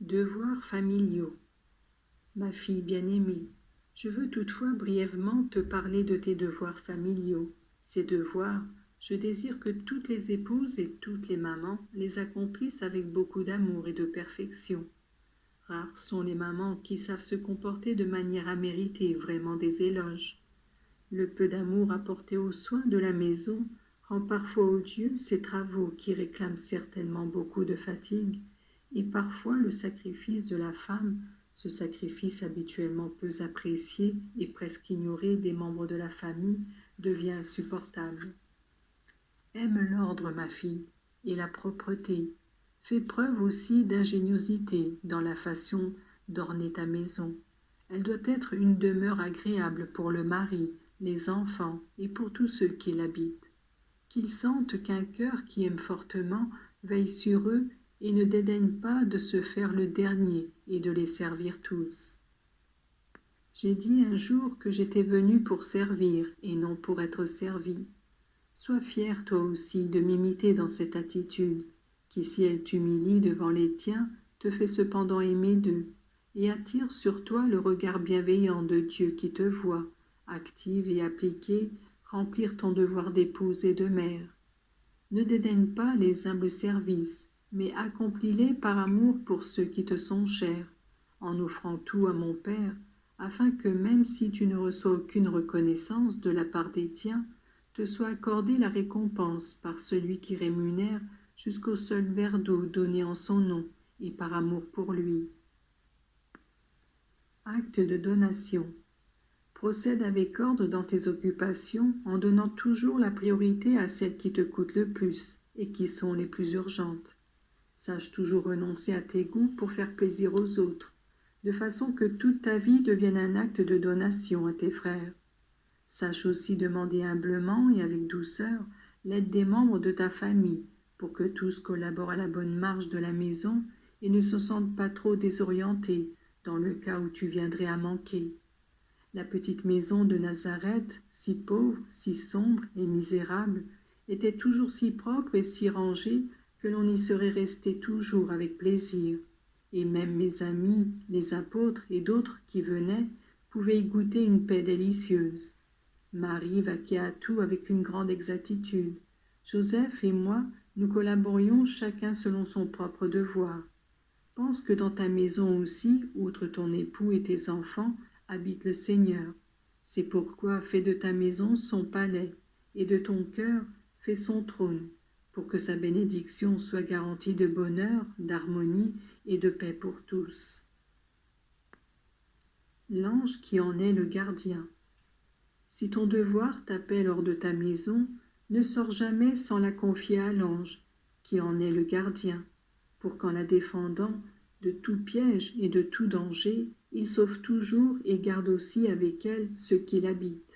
Devoirs familiaux. Ma fille bien-aimée, je veux toutefois brièvement te parler de tes devoirs familiaux. Ces devoirs, je désire que toutes les épouses et toutes les mamans les accomplissent avec beaucoup d'amour et de perfection. Rares sont les mamans qui savent se comporter de manière à mériter vraiment des éloges. Le peu d'amour apporté aux soins de la maison rend parfois odieux ces travaux qui réclament certainement beaucoup de fatigue, et parfois le sacrifice de la femme, ce sacrifice habituellement peu apprécié et presque ignoré des membres de la famille, devient insupportable. Aime l'ordre, ma fille, et la propreté. Fais preuve aussi d'ingéniosité dans la façon d'orner ta maison. Elle doit être une demeure agréable pour le mari, les enfants et pour tous ceux qui l'habitent. Qu'ils sentent qu'un cœur qui aime fortement veille sur eux et ne dédaigne pas de se faire le dernier et de les servir tous. J'ai dit un jour que j'étais venue pour servir et non pour être servie. Sois fière toi aussi de m'imiter dans cette attitude, qui si elle t'humilie devant les tiens, te fait cependant aimer d'eux, et attire sur toi le regard bienveillant de Dieu qui te voit, active et appliquée, remplir ton devoir d'épouse et de mère. Ne dédaigne pas les humbles services, mais accomplis-les par amour pour ceux qui te sont chers, en offrant tout à mon Père, afin que même si tu ne reçois aucune reconnaissance de la part des tiens, te soit accordée la récompense par celui qui rémunère jusqu'au seul verre d'eau donné en son nom et par amour pour lui. Acte de donation. Procède avec ordre dans tes occupations en donnant toujours la priorité à celles qui te coûtent le plus et qui sont les plus urgentes. Sache toujours renoncer à tes goûts pour faire plaisir aux autres, de façon que toute ta vie devienne un acte de donation à tes frères. Sache aussi demander humblement et avec douceur l'aide des membres de ta famille pour que tous collaborent à la bonne marche de la maison et ne se sentent pas trop désorientés dans le cas où tu viendrais à manquer. La petite maison de Nazareth, si pauvre, si sombre et misérable, était toujours si propre et si rangée que l'on y serait resté toujours avec plaisir. Et même mes amis, les apôtres et d'autres qui venaient, pouvaient y goûter une paix délicieuse. Marie vaquait à tout avec une grande exactitude. Joseph et moi, nous collaborions chacun selon son propre devoir. Pense que dans ta maison aussi, outre ton époux et tes enfants, habite le Seigneur. C'est pourquoi fais de ta maison son palais, et de ton cœur fais son trône, pour que sa bénédiction soit garantie de bonheur, d'harmonie et de paix pour tous. L'ange qui en est le gardien. Si ton devoir t'appelle hors de ta maison, ne sors jamais sans la confier à l'ange, qui en est le gardien, pour qu'en la défendant de tout piège et de tout danger, il sauve toujours et garde aussi avec elle ceux qui l'habitent.